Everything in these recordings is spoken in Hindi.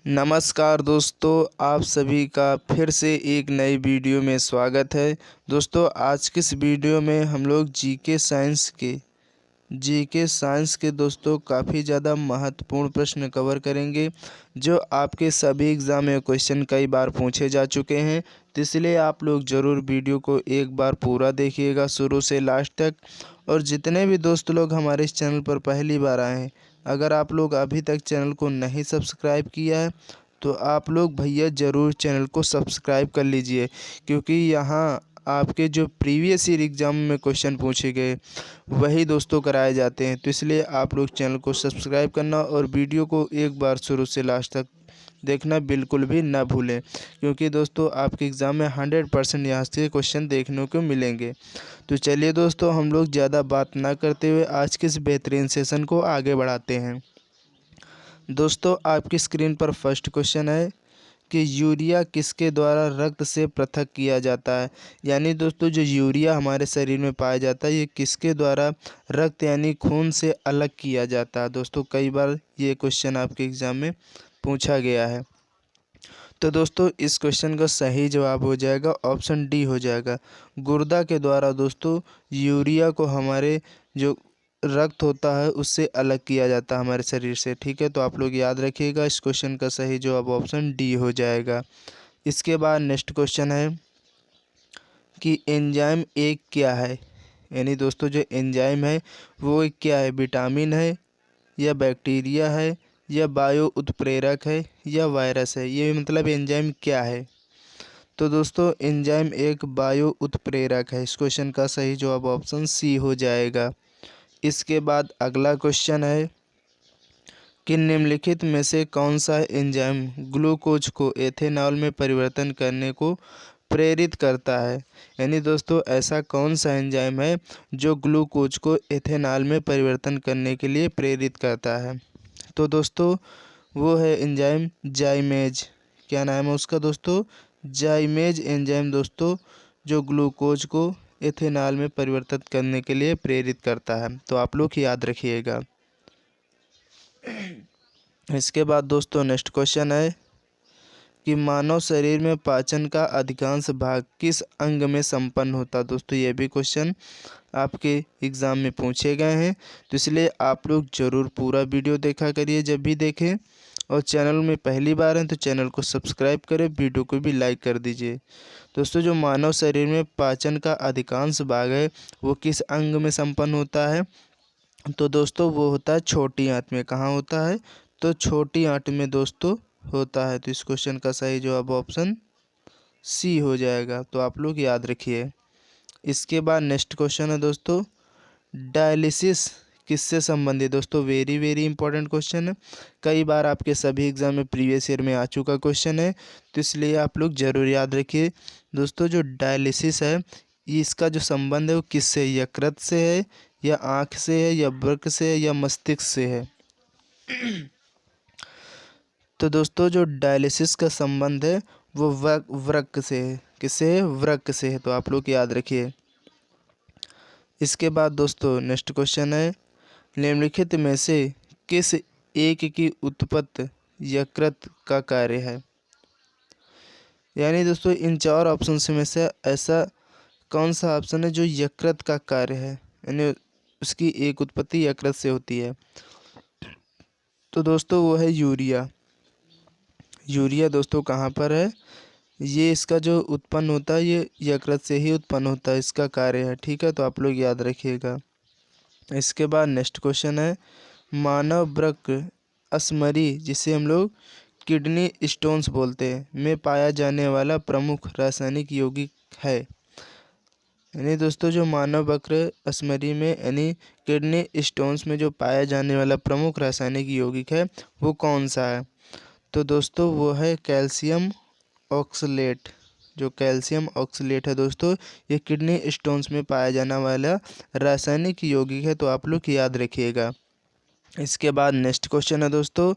नमस्कार दोस्तों, आप सभी का फिर से एक नई वीडियो में स्वागत है। दोस्तों, आज की इस वीडियो में हम लोग जीके साइंस के दोस्तों काफ़ी ज़्यादा महत्वपूर्ण प्रश्न कवर करेंगे, जो आपके सभी एग्ज़ाम में क्वेश्चन कई बार पूछे जा चुके हैं। तो इसलिए आप लोग ज़रूर वीडियो को एक बार पूरा देखिएगा शुरू से लास्ट तक। और जितने भी दोस्त लोग हमारे इस चैनल पर पहली बार आए हैं, अगर आप लोग अभी तक चैनल को नहीं सब्सक्राइब किया है तो आप लोग भैया ज़रूर चैनल को सब्सक्राइब कर लीजिए, क्योंकि यहाँ आपके जो प्रीवियस ईयर एग्ज़ाम में क्वेश्चन पूछे गए वही दोस्तों कराए जाते हैं। तो इसलिए आप लोग चैनल को सब्सक्राइब करना और वीडियो को एक बार शुरू से लास्ट तक देखना बिल्कुल भी ना भूलें, क्योंकि दोस्तों आपके एग्ज़ाम में 100% यहाँ से क्वेश्चन देखने को मिलेंगे। तो चलिए दोस्तों, हम लोग ज़्यादा बात ना करते हुए आज के इस बेहतरीन सेशन को आगे बढ़ाते हैं। दोस्तों, आपकी स्क्रीन पर फर्स्ट क्वेश्चन है कि यूरिया किसके द्वारा रक्त से पृथक किया जाता है। यानी दोस्तों, जो यूरिया हमारे शरीर में पाया जाता है ये किसके द्वारा रक्त यानी खून से अलग किया जाता है। दोस्तों, कई बार ये क्वेश्चन आपके एग्ज़ाम में पूछा गया है। तो दोस्तों, इस क्वेश्चन का सही जवाब हो जाएगा ऑप्शन डी हो जाएगा, गुर्दा के द्वारा। दोस्तों, यूरिया को हमारे जो रक्त होता है उससे अलग किया जाता है हमारे शरीर से। ठीक है, तो आप लोग याद रखिएगा, इस क्वेश्चन का सही जवाब ऑप्शन डी हो जाएगा। इसके बाद नेक्स्ट क्वेश्चन है कि एंजाइम एक क्या है। यानी दोस्तों, जो एंजाइम है वो एक क्या है, विटामिन है या बैक्टीरिया है या बायो उत्प्रेरक है या वायरस है। ये मतलब एंजाइम क्या है। तो दोस्तों, एंजाइम एक बायो उत्प्रेरक है। इस क्वेश्चन का सही जवाब ऑप्शन सी हो जाएगा। इसके बाद अगला क्वेश्चन है कि निम्नलिखित में से कौन सा एंजाइम ग्लूकोज को एथेनॉल में परिवर्तन करने को प्रेरित करता है। यानी दोस्तों, ऐसा कौन सा एंजाइम है जो ग्लूकोज को एथेनॉल में परिवर्तन करने के लिए प्रेरित करता है। तो दोस्तों, वो है एंजाइम जाइमेज। क्या नाम है उसका दोस्तों, जाइमेज एंजाइम दोस्तों, जो ग्लूकोज को एथेनॉल में परिवर्तित करने के लिए प्रेरित करता है। तो आप लोग याद रखिएगा। इसके बाद दोस्तों नेक्स्ट क्वेश्चन है कि मानव शरीर में पाचन का अधिकांश भाग किस अंग में संपन्न होता है। दोस्तों, ये भी क्वेश्चन आपके एग्ज़ाम में पूछे गए हैं, तो इसलिए आप लोग ज़रूर पूरा वीडियो देखा करिए जब भी देखें। और चैनल में पहली बार हैं तो चैनल को सब्सक्राइब करें, वीडियो को भी लाइक कर दीजिए। दोस्तों, जो मानव शरीर में पाचन का अधिकांश भाग है वो किस अंग में संपन्न होता है। तो दोस्तों, वो होता है छोटी आंत में। कहाँ होता है, तो छोटी आंत में दोस्तों होता है। तो इस क्वेश्चन का सही जवाब ऑप्शन सी हो जाएगा। तो आप लोग याद रखिए। इसके बाद नेक्स्ट क्वेश्चन है दोस्तों, डायलिसिस किससे संबंधित। दोस्तों, वेरी वेरी इंपॉर्टेंट क्वेश्चन है, कई बार आपके सभी एग्जाम में प्रीवियस ईयर में आ चुका क्वेश्चन है, तो इसलिए आप लोग ज़रूर याद रखिए। दोस्तों, जो डायलिसिस है इसका जो संबंध है वो किससे, यकृत से है या आँख से है या वृक्क से है या मस्तिष्क से है। तो दोस्तों, जो डायलिसिस का संबंध है वो वृक्क से है। किससे है, वृक्क से है। तो आप लोग याद रखिए। इसके बाद दोस्तों नेक्स्ट क्वेश्चन है, निम्नलिखित में से किस एक की उत्पत्ति यकृत का कार्य है। यानी दोस्तों, इन चार ऑप्शन में से ऐसा कौन सा ऑप्शन है जो यकृत का कार्य है, यानी उसकी एक उत्पत्ति यकृत से होती है। तो दोस्तों, वो है यूरिया। यूरिया दोस्तों कहाँ पर है, ये इसका जो उत्पन्न होता है ये यकृत से ही उत्पन्न होता है, इसका कार्य है। ठीक है, तो आप लोग याद रखिएगा। इसके बाद नेक्स्ट क्वेश्चन है, मानव वृक्क असमरी, जिसे हम लोग किडनी स्टोन्स बोलते हैं, में पाया जाने वाला प्रमुख रासायनिक यौगिक है। यानी दोस्तों, जो मानव वृक्क असमरी में यानी किडनी स्टोन्स में जो पाया जाने वाला प्रमुख रासायनिक यौगिक है वो कौन सा है। तो दोस्तों, वो है कैल्शियम ऑक्सलेट। जो कैल्शियम ऑक्सलेट है दोस्तों, ये किडनी स्टोन्स में पाया जाने वाला रासायनिक यौगिक है। तो आप लोग याद रखिएगा। इसके बाद नेक्स्ट क्वेश्चन है दोस्तों,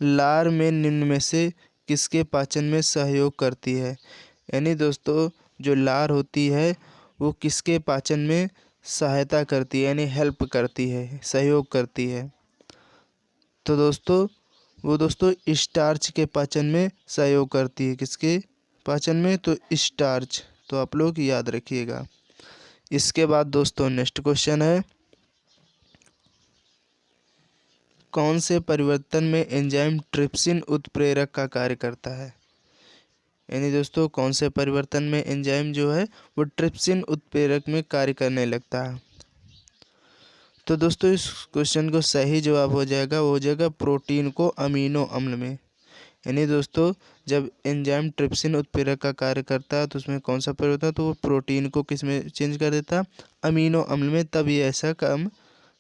लार में निम्न में से किसके पाचन में सहयोग करती है। यानी दोस्तों, जो लार होती है वो किसके पाचन में सहायता करती है, यानी हेल्प करती है, सहयोग करती है। तो दोस्तों, वो दोस्तों स्टार्च के पाचन में सहयोग करती है। किसके पाचन में? तो स्टार्च। तो आप लोग याद रखिएगा। इसके बाद दोस्तों नेक्स्ट क्वेश्चन है, कौन से परिवर्तन में एंजाइम ट्रिप्सिन उत्प्रेरक का कार्य करता है? यानी दोस्तों कौन से परिवर्तन में एंजाइम जो है वो ट्रिप्सिन उत्प्रेरक में कार्य करने लगता है? तो दोस्तों इस क्वेश्चन को सही जवाब हो जाएगा, वो हो जाएगा प्रोटीन को अमीनो अम्ल में। यानी दोस्तों जब एंजाइम ट्रिप्सिन उत्प्रेरक का कार्य करता है तो उसमें कौन सा परिवर्तन होता है? तो वो प्रोटीन को किस में चेंज कर देता है? अमीनो अम्ल में। तब ये ऐसा काम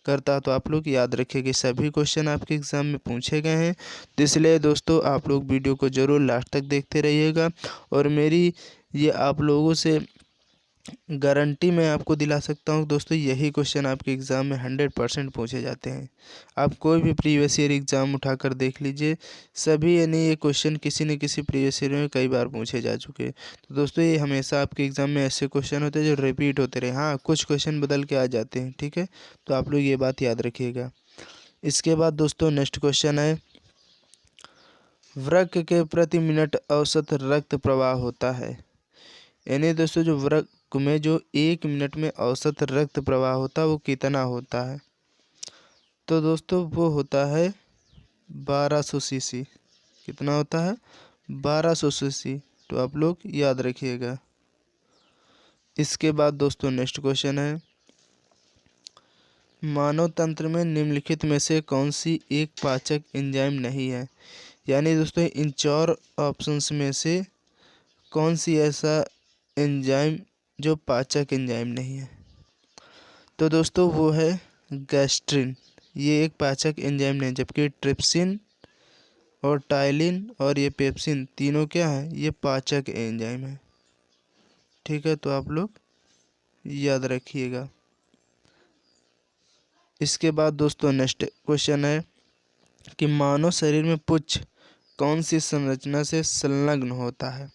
करता है। तो आप लोग याद रखिए कि सभी क्वेश्चन आपके एग्ज़ाम में पूछे गए हैं, तो इसलिए दोस्तों आप लोग वीडियो को ज़रूर लास्ट तक देखते रहिएगा। और मेरी ये आप लोगों से गारंटी मैं आपको दिला सकता हूँ दोस्तों, यही क्वेश्चन आपके एग्ज़ाम में 100% पूछे जाते हैं। आप कोई भी प्रीवियस ईयर एग्ज़ाम उठाकर देख लीजिए, सभी यानी ये क्वेश्चन किसी न किसी प्रीवियस ईयर में कई बार पूछे जा चुके हैं। तो दोस्तों ये हमेशा आपके एग्ज़ाम में ऐसे क्वेश्चन होते हैं जो रिपीट होते रहे। हाँ, कुछ क्वेश्चन बदल के आ जाते हैं, ठीक है, तो आप लोग ये बात याद रखिएगा। इसके बाद दोस्तों नेक्स्ट क्वेश्चन है, वृक्क के प्रति मिनट औसत रक्त प्रवाह होता है। यानी दोस्तों जो वृक्क में जो 1 मिनट में औसत रक्त प्रवाह होता है वो कितना होता है? तो दोस्तों वो होता है 1200 सीसी। कितना होता है? 1200 सीसी। तो आप लोग याद रखिएगा। इसके बाद दोस्तों नेक्स्ट क्वेश्चन है, मानव तंत्र में निम्नलिखित में से कौन सी एक पाचक एंजाइम नहीं है? यानी दोस्तों इन 4 ऑप्शंस में से कौन सी ऐसा एंजाइम जो पाचक एंजाइम नहीं है? तो दोस्तों वो है गैस्ट्रिन। ये एक पाचक एंजाइम नहीं, जबकि ट्रिप्सिन और टाइलिन और ये पेप्सिन तीनों क्या है? ये पाचक एंजाइम है, ठीक है, तो आप लोग याद रखिएगा। इसके बाद दोस्तों नेक्स्ट क्वेश्चन है कि मानव शरीर में पुच्छ कौन सी संरचना से संलग्न होता है?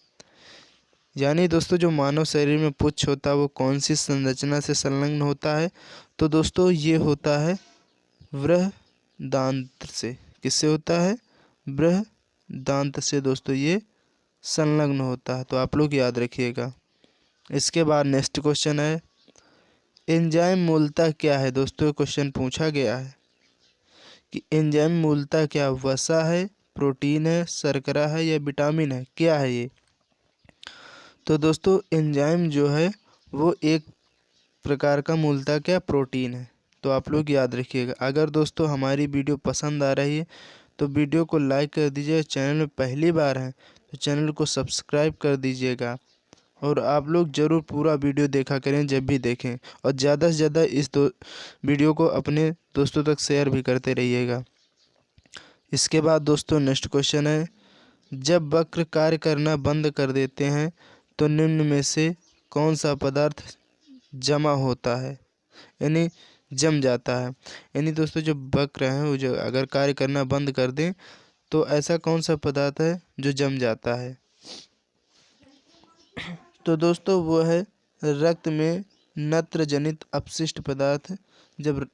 यानी दोस्तों जो मानव शरीर में पुच्छ होता है वो कौन सी संरचना से संलग्न होता है? तो दोस्तों ये होता है बृहदांत्र से। किससे होता है? बृहदांत्र से दोस्तों ये संलग्न होता है, तो आप लोग याद रखिएगा। इसके बाद नेक्स्ट क्वेश्चन है, एंजाइम मूलतः क्या है? दोस्तों क्वेश्चन पूछा गया है कि एंजाइम मूलतः क्या? वसा है, प्रोटीन है, शर्करा है या विटामिन है? क्या है ये? तो दोस्तों एंजाइम जो है वो एक प्रकार का मूलतः क्या? प्रोटीन है। तो आप लोग याद रखिएगा। अगर दोस्तों हमारी वीडियो पसंद आ रही है तो वीडियो को लाइक कर दीजिए। चैनल में पहली बार हैं तो चैनल को सब्सक्राइब कर दीजिएगा। और आप लोग ज़रूर पूरा वीडियो देखा करें जब भी देखें, और ज़्यादा से ज़्यादा इस वीडियो को अपने दोस्तों तक शेयर भी करते रहिएगा। इसके बाद दोस्तों नेक्स्ट क्वेश्चन है, जब वक्र कार्य करना बंद कर देते हैं तो निम्न में से कौन सा पदार्थ जमा होता है? यानी जम जाता है। यानी दोस्तों जो वक्र हैं वो जो अगर कार्य करना बंद कर दें तो ऐसा कौन सा पदार्थ है जो जम जाता है? तो दोस्तों वो है रक्त में नत्र जनित अपशिष्ट पदार्थ। जब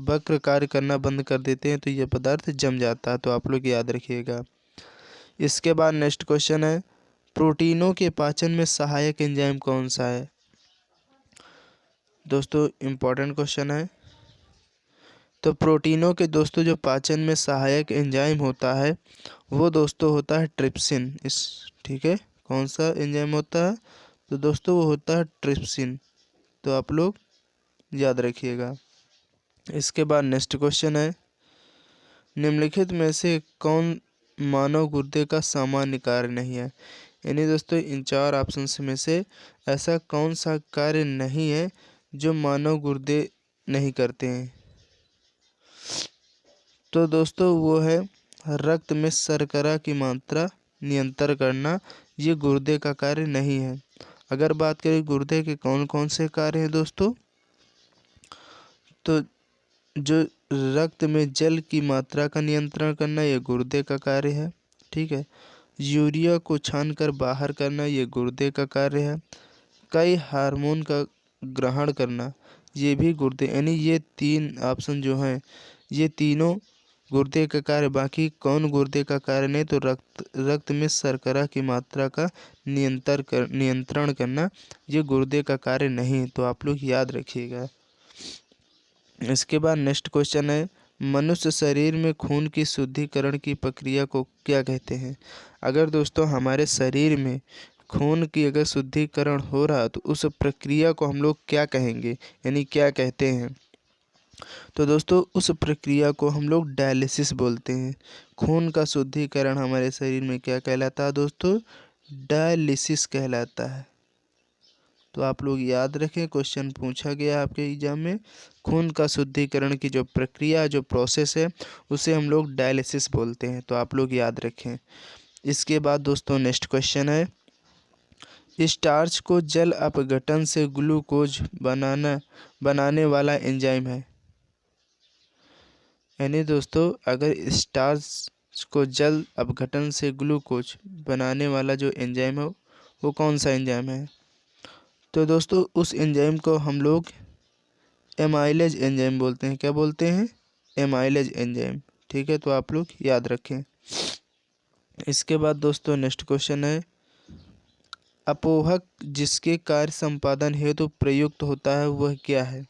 वक्र कार्य करना बंद कर देते हैं तो यह पदार्थ जम जाता है, तो आप लोग याद रखिएगा। इसके बाद नेक्स्ट क्वेश्चन है, प्रोटीनों के पाचन में सहायक एंजाइम कौन सा है? दोस्तों इम्पोर्टेंट क्वेश्चन है। तो प्रोटीनों के दोस्तों जो पाचन में सहायक एंजाइम होता है वो दोस्तों होता है ट्रिप्सिन। ठीक है, कौन सा एंजाइम होता है? तो दोस्तों वो होता है ट्रिप्सिन। तो आप लोग याद रखिएगा। इसके बाद नेक्स्ट क्वेश्चन है, निम्नलिखित में से कौन मानव गुर्दे का सामान्य कार्य नहीं है? यानी दोस्तों इन 4 ऑप्शन में से ऐसा कौन सा कार्य नहीं है जो मानव गुर्दे नहीं करते हैं? तो दोस्तों वो है रक्त में शर्करा की मात्रा नियंत्रण करना। ये गुर्दे का कार्य नहीं है। अगर बात करें गुर्दे के कौन कौन से कार्य हैं दोस्तों, तो जो रक्त में जल की मात्रा का नियंत्रण करना ये गुर्दे का कार्य है, ठीक है। यूरिया को छानकर बाहर करना ये गुर्दे का कार्य है। कई हार्मोन का ग्रहण करना ये भी गुर्दे, यानी ये 3 ऑप्शन जो हैं ये तीनों गुर्दे का कार्य, बाकी कौन गुर्दे का कार्य नहीं, तो रक्त में शर्करा की मात्रा का नियंत्रण करना, ये गुर्दे का कार्य नहीं। तो आप लोग याद रखिएगा। इसके बाद नेक्स्ट क्वेश्चन है, मनुष्य शरीर में खून की शुद्धिकरण की प्रक्रिया को क्या कहते हैं। अगर दोस्तों हमारे शरीर में खून की अगर शुद्धिकरण हो रहा तो उस प्रक्रिया को हम लोग क्या कहेंगे, यानी क्या कहते हैं। तो दोस्तों उस प्रक्रिया को हम लोग डायलिसिस बोलते हैं। खून का शुद्धिकरण हमारे शरीर में क्या कहलाता है दोस्तों, डायलिसिस कहलाता है। तो आप लोग याद रखें, क्वेश्चन पूछा गया आपके एग्जाम में, खून का शुद्धिकरण की जो प्रक्रिया, जो प्रोसेस है, उसे हम लोग डायलिसिस बोलते हैं। तो आप लोग याद रखें। इसके बाद दोस्तों नेक्स्ट क्वेश्चन है, स्टार्च को जल अपघटन से ग्लूकोज बनाने वाला एंजाइम है। यानी दोस्तों अगर स्टार्च को जल अपघटन से ग्लूकोज बनाने वाला जो एंजाइम है वो कौन सा एंजाइम है। तो दोस्तों उस एंजाइम को हम लोग एमाइलेज एंजाइम बोलते हैं। क्या बोलते हैं, एमाइलेज एंजाइम। ठीक है, तो आप लोग याद रखें। इसके बाद दोस्तों नेक्स्ट क्वेश्चन है, अपोहक जिसके कार्य संपादन हेतु प्रयुक्त होता है वह क्या है।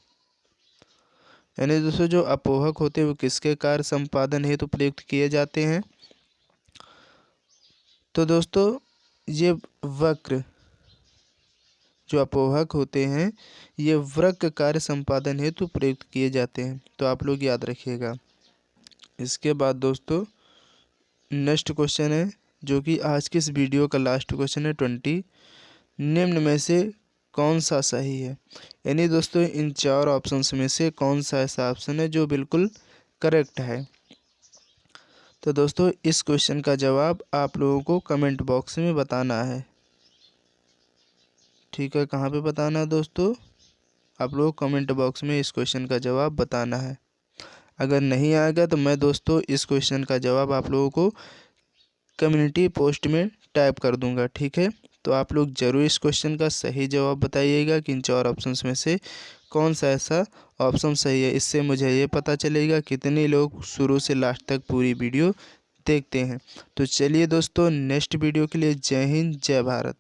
यानी दोस्तों जो अपोहक होते हैं वो किसके कार्य संपादन हेतु प्रयुक्त किए जाते हैं। तो दोस्तों ये वक्र जो अपोहक होते हैं ये वृक्क कार्य संपादन हेतु प्रयुक्त किए जाते हैं। तो आप लोग याद रखिएगा। इसके बाद दोस्तों नेक्स्ट क्वेश्चन है जो कि आज के इस वीडियो का लास्ट क्वेश्चन है 20, निम्न में से कौन सा सही है। यानी दोस्तों इन 4 ऑप्शंस में से कौन सा ऐसा ऑप्शन है जो बिल्कुल करेक्ट है। तो दोस्तों इस क्वेश्चन का जवाब आप लोगों को कमेंट बॉक्स में बताना है। ठीक है, कहाँ पे बताना है दोस्तों, आप लोग कमेंट बॉक्स में इस क्वेश्चन का जवाब बताना है। अगर नहीं आएगा तो मैं दोस्तों इस क्वेश्चन का जवाब आप लोगों को कम्युनिटी पोस्ट में टाइप कर दूंगा। ठीक है, तो आप लोग ज़रूर इस क्वेश्चन का सही जवाब बताइएगा कि इन 4 ऑप्शंस में से कौन सा ऐसा ऑप्शन सही है। इससे मुझे ये पता चलेगा कितने लोग शुरू से लास्ट तक पूरी वीडियो देखते हैं। तो चलिए दोस्तों नेक्स्ट वीडियो के लिए जय हिंद जय भारत।